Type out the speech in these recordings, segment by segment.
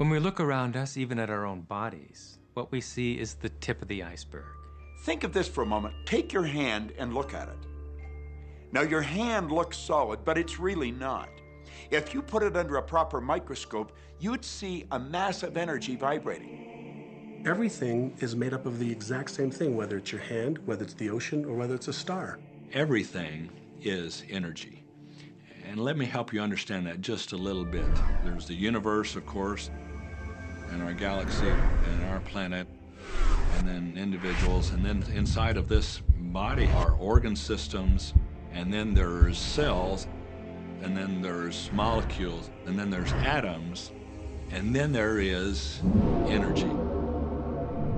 When we look around us, even at our own bodies, what we see is the tip of the iceberg. Think of this for a moment. Take your hand and look at it. Now, your hand looks solid, but it's really not. If you put it under a proper microscope, you'd see a mass of energy vibrating. Everything is made up of the exact same thing, whether it's your hand, whether it's the ocean, or whether it's a star. Everything is energy. And let me help you understand that just a little bit. There's the universe, of course, and our galaxy, and our planet, and then individuals, and then inside of this body are organ systems, and then there's cells, and then there's molecules, and then there's atoms, and then there is energy.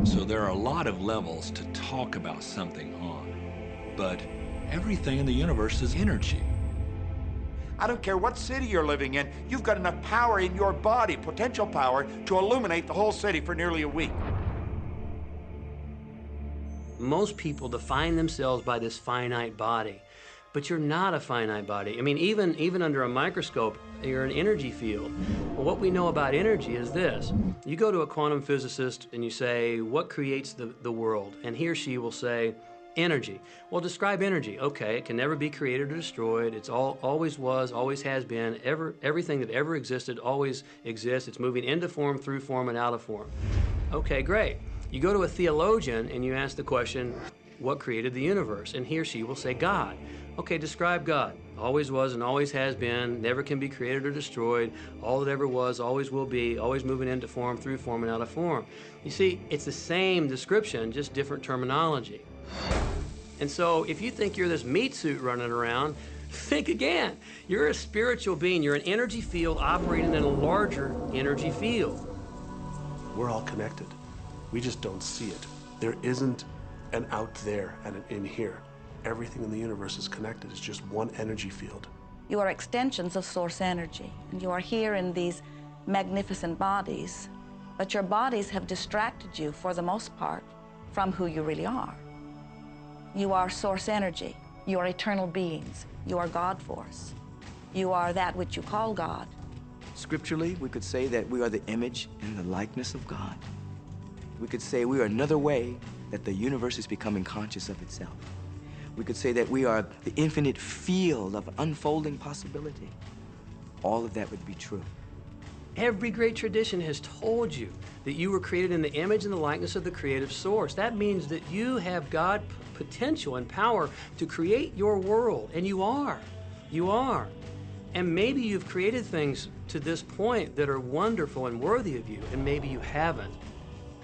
So there are a lot of levels to talk about something on, but everything in the universe is energy. I don't care what city you're living in, you've got enough power in your body, potential power, to illuminate the whole city for nearly a week. Most people define themselves by this finite body, but you're not a finite body. I mean, even under a microscope, you're an energy field. Well, what we know about energy is this. You go to a quantum physicist and you say, what creates the world? And he or she will say, energy. Well, describe energy. Okay, it can never be created or destroyed. It's always was, always has been. Everything that ever existed always exists. It's moving into form, through form, and out of form. Okay, great. You go to a theologian and you ask the question, what created the universe? And he or she will say, God. Okay, describe God. Always was and always has been, never can be created or destroyed, all that ever was, always will be, always moving into form, through form, and out of form. You see, it's the same description, just different terminology. And so if you think you're this meat suit running around, think again. You're a spiritual being. You're an energy field operating in a larger energy field. We're all connected. We just don't see it. There isn't an out there and an in here. Everything in the universe is connected. It's just one energy field. You are extensions of source energy, and you are here in these magnificent bodies, but your bodies have distracted you, for the most part, from who you really are. You are source energy. You are eternal beings. You are God force. You are that which you call God. Scripturally, we could say that we are the image and the likeness of God. We could say we are another way that the universe is becoming conscious of itself. We could say that we are the infinite field of unfolding possibility. All of that would be true. Every great tradition has told you that you were created in the image and the likeness of the creative source. That means that you have God potential and power to create your world, and you are. You are. And maybe you've created things to this point that are wonderful and worthy of you, and maybe you haven't.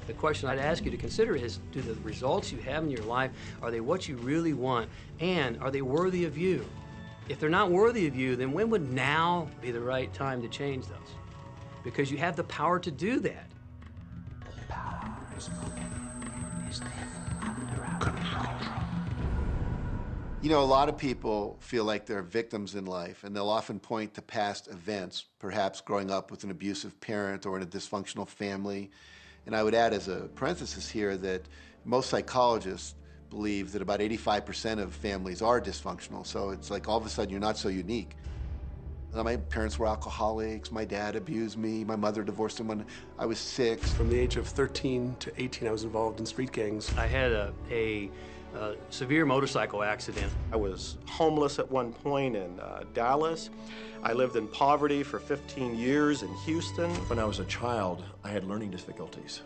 The question I'd ask you to consider is, do the results you have in your life, are they what you really want? And are they worthy of you? If they're not worthy of you, then when would now be the right time to change those? Because you have the power to do that. The power is spoken, is therefore under our control. You know, a lot of people feel like they're victims in life, and they'll often point to past events, perhaps growing up with an abusive parent or in a dysfunctional family. And I would add as a parenthesis here that most psychologists believe that about 85% of families are dysfunctional. So it's like all of a sudden you're not so unique. My parents were alcoholics, my dad abused me, my mother divorced him when I was 6. From the age of 13 to 18, I was involved in street gangs. I had a severe motorcycle accident. I was homeless at one point in Dallas. I lived in poverty for 15 years in Houston. When I was a child, I had learning difficulties,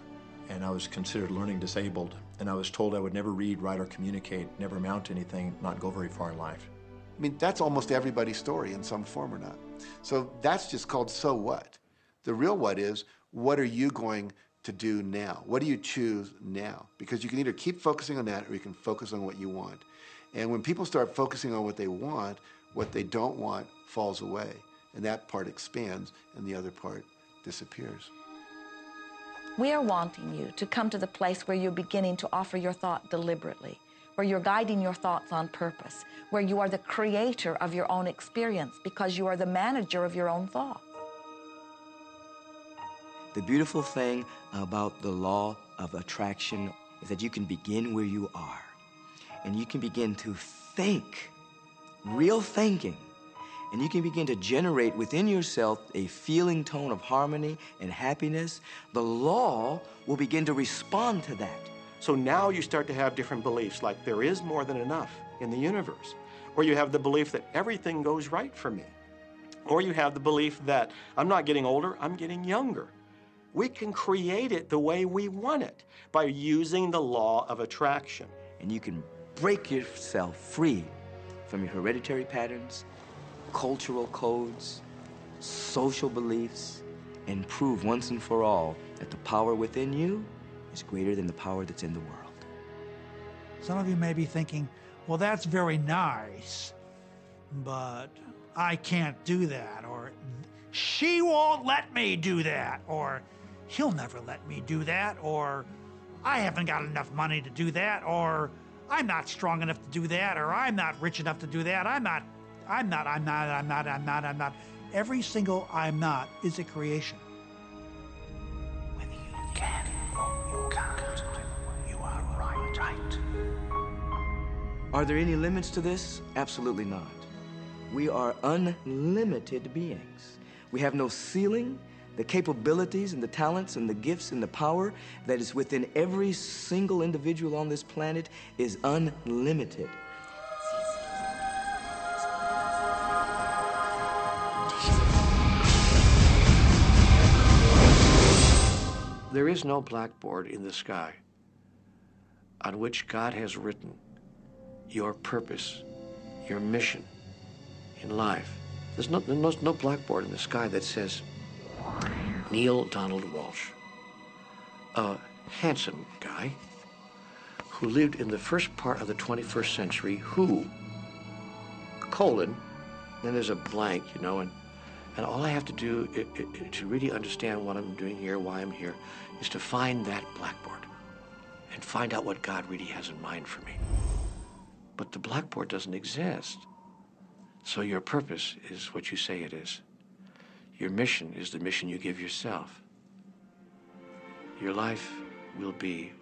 and I was considered learning disabled, and I was told I would never read, write, or communicate, never amount to anything, not go very far in life. I mean, that's almost everybody's story in some form or not. So that's just called so what. The real what is, what are you going to do now? What do you choose now? Because you can either keep focusing on that or you can focus on what you want. And when people start focusing on what they want, what they don't want falls away. And that part expands and the other part disappears. We are wanting you to come to the place where you're beginning to offer your thought deliberately, where you're guiding your thoughts on purpose, where you are the creator of your own experience because you are the manager of your own thoughts. The beautiful thing about the law of attraction is that you can begin where you are, and you can begin to think, real thinking, and you can begin to generate within yourself a feeling tone of harmony and happiness, the law will begin to respond to that. So now you start to have different beliefs, like there is more than enough in the universe. Or you have the belief that everything goes right for me. Or you have the belief that I'm not getting older, I'm getting younger. We can create it the way we want it by using the law of attraction. And you can break yourself free from your hereditary patterns, cultural codes, social beliefs, and prove once and for all that the power within you is greater than the power that's in the world. Some of you may be thinking, well, that's very nice, but I can't do that, or she won't let me do that, or he'll never let me do that, or I haven't got enough money to do that, or I'm not strong enough to do that, or I'm not rich enough to do that, I'm not. Every single I'm not is a creation. Whether you can or you can't, you are right. Are there any limits to this? Absolutely not. We are unlimited beings. We have no ceiling. The capabilities and the talents and the gifts and the power that is within every single individual on this planet is unlimited. There is no blackboard in the sky on which God has written your purpose, your mission in life. There's no blackboard in the sky that says, Neil Donald Walsh, a handsome guy who lived in the first part of the 21st century, who, colon, then there's a blank, you know, and all I have to do to really understand what I'm doing here, why I'm here, is to find that blackboard and find out what God really has in mind for me. But the blackboard doesn't exist. So your purpose is what you say it is. Your mission is the mission you give yourself. Your life will be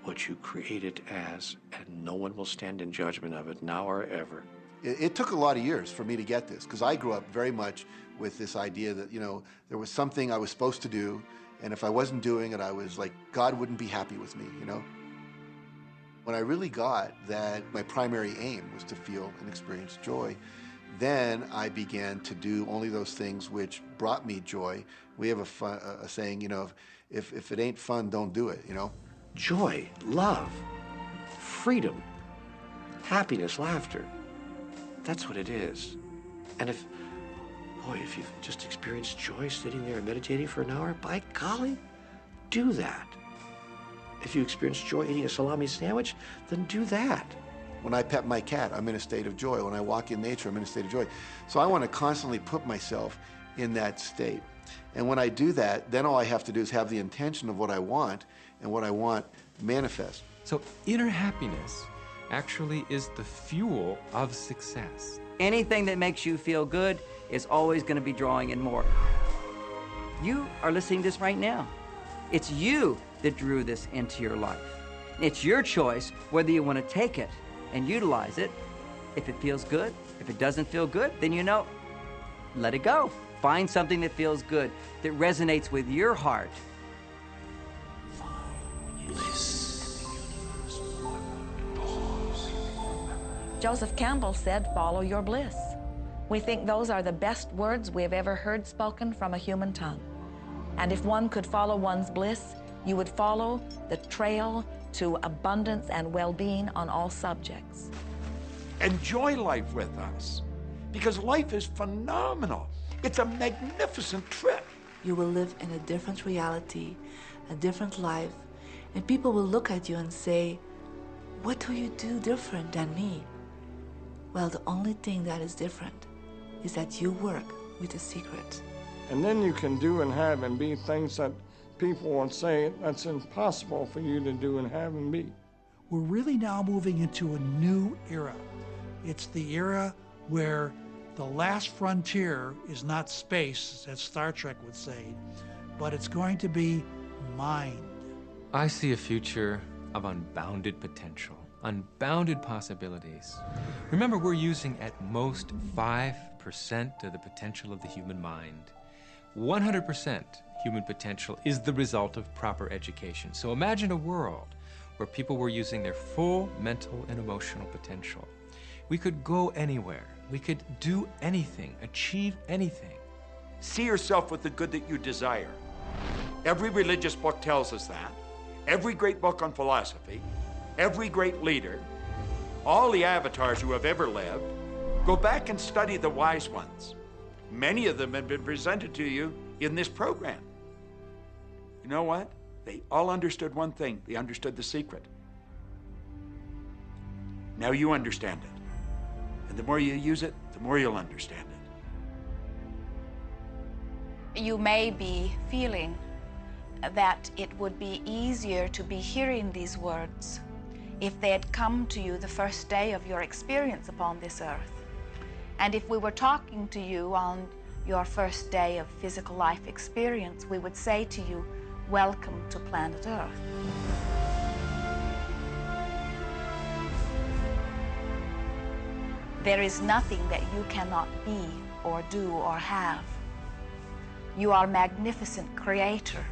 what you create it as, and no one will stand in judgment of it, now or ever. It took a lot of years for me to get this, because I grew up very much with this idea that, you know, there was something I was supposed to do, and if I wasn't doing it, I was like, God wouldn't be happy with me, you know? When I really got that my primary aim was to feel and experience joy, then I began to do only those things which brought me joy. We have a saying, you know, if it ain't fun, don't do it, you know? Joy, love, freedom, happiness, laughter. That's what it is. And if you've just experienced joy sitting there and meditating for an hour, by golly, do that. If you experience joy eating a salami sandwich, then do that. When I pet my cat, I'm in a state of joy. When I walk in nature, I'm in a state of joy. So I want to constantly put myself in that state. And when I do that, then all I have to do is have the intention of what I want, and what I want manifest. So inner happiness actually is the fuel of success. Anything that makes you feel good is always going to be drawing in more. You are listening to this right now. It's you that drew this into your life. It's your choice whether you want to take it and utilize it. If it feels good, if it doesn't feel good, then you know, let it go. Find something that feels good, that resonates with your heart. Joseph Campbell said, follow your bliss. We think those are the best words we have ever heard spoken from a human tongue. And if one could follow one's bliss, you would follow the trail to abundance and well-being on all subjects. Enjoy life with us, because life is phenomenal. It's a magnificent trip. You will live in a different reality, a different life, and people will look at you and say, what do you do different than me? Well, the only thing that is different is that you work with a secret. And then you can do and have and be things that people would say that's impossible for you to do and have and be. We're really now moving into a new era. It's the era where the last frontier is not space, as Star Trek would say, but it's going to be mind. I see a future of unbounded potential. unbounded possibilities. Remember, we're using at most 5% of the potential of the human mind. 100% human potential is the result of proper education. So imagine a world where people were using their full mental and emotional potential. We could go anywhere. We could do anything, achieve anything. See yourself with the good that you desire. Every religious book tells us that. Every great book on philosophy, every great leader, all the avatars who have ever lived. Go back and study the wise ones. Many of them have been presented to you in this program. You know what? They all understood one thing. They understood the secret. Now you understand it. And the more you use it, the more you'll understand it. You may be feeling that it would be easier to be hearing these words if they had come to you the first day of your experience upon this earth. And if we were talking to you on your first day of physical life experience, we would say to you, welcome to planet Earth. There is nothing that you cannot be or do or have. You are a magnificent creator,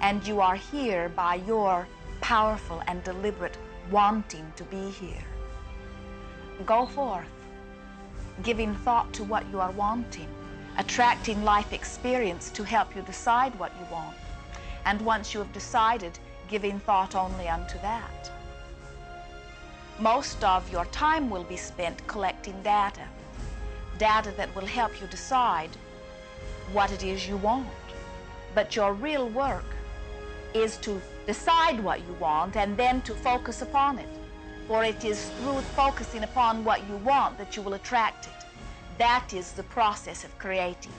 and you are here by your powerful and deliberate wanting to be here. Go forth, giving thought to what you are wanting, attracting life experience to help you decide what you want. And once you have decided, giving thought only unto that. Most of your time will be spent collecting data that will help you decide what it is you want. But your real work is to decide what you want and then to focus upon it. For it is through focusing upon what you want that you will attract it. That is the process of creating.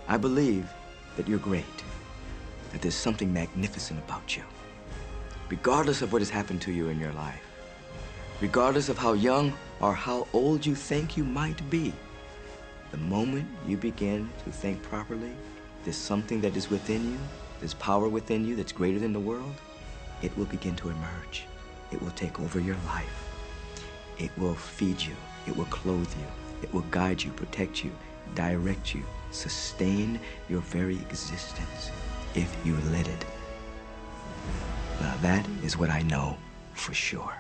I believe that you're great, that there's something magnificent about you. Regardless of what has happened to you in your life, regardless of how young or how old you think you might be, the moment you begin to think properly, there's something that is within you, there's power within you that's greater than the world, it will begin to emerge. It will take over your life. It will feed you. It will clothe you. It will guide you, protect you, direct you, sustain your very existence if you let it. Now that is what I know for sure.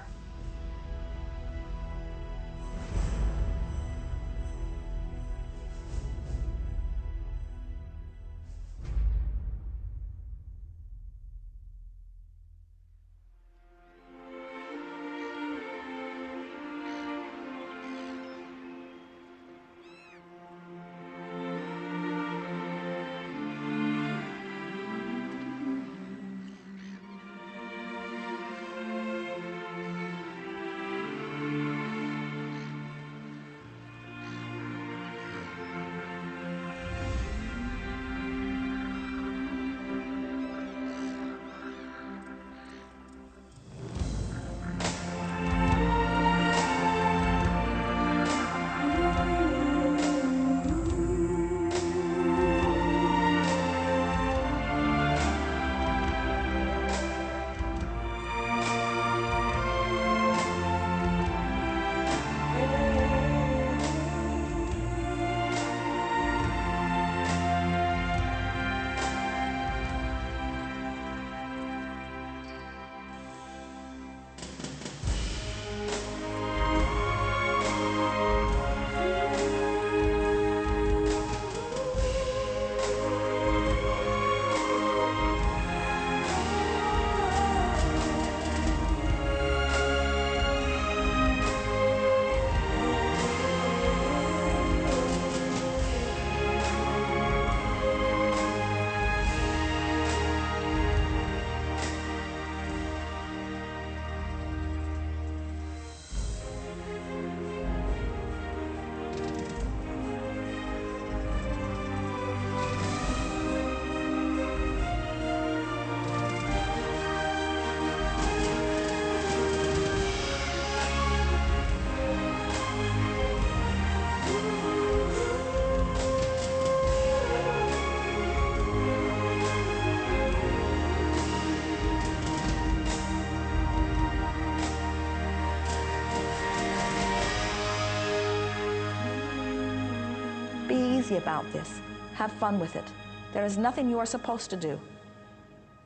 Be easy about this. Have fun with it. There is nothing you are supposed to do,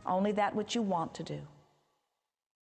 only that which you want to do.